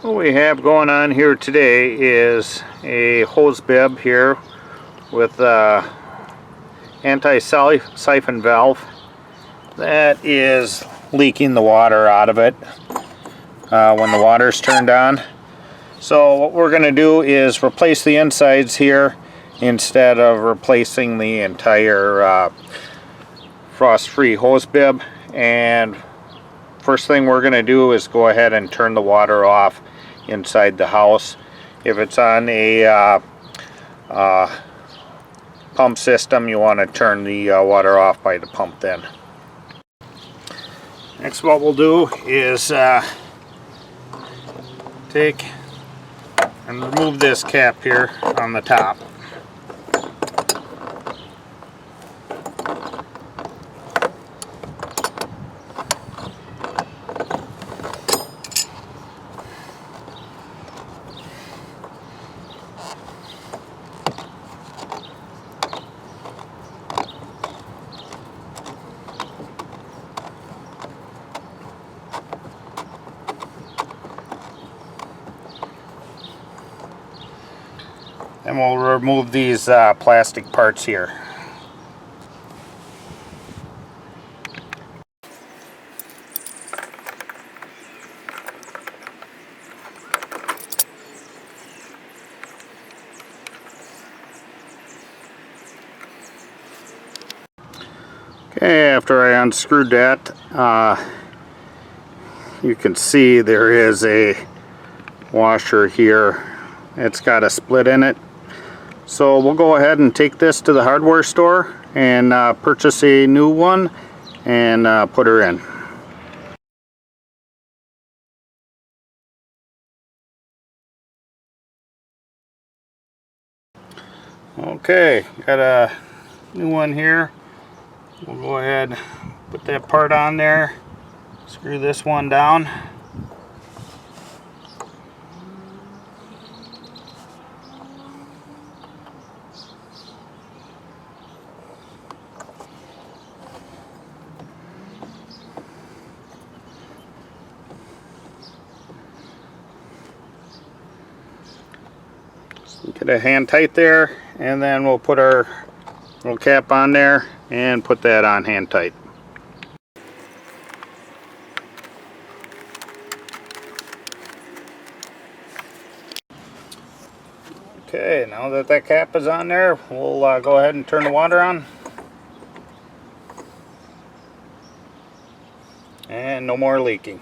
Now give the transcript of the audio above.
What we have going on here today is a hose bib here with a anti-siphon valve that is leaking the water out of it when the water's turned on. So what we're going to do is replace the insides here instead of replacing the entire frost-free hose bib. And first thing we're going to do is go ahead and turn the water off inside the house. If it's on a pump system, you want to turn the water off by the pump then. Next, what we'll do is take and remove this cap here on the top. And we'll remove these plastic parts here. Okay, after I unscrewed that, you can see there is a washer here. It's got a split in it. So we'll go ahead and take this to the hardware store and purchase a new one and put her in. Okay, got a new one here. We'll go ahead, put that part on there, screw this one down. Get a hand tight there, and then we'll put our little cap on there and put that on hand tight. Okay, now that that cap is on there, we'll go ahead and turn the water on. And no more leaking.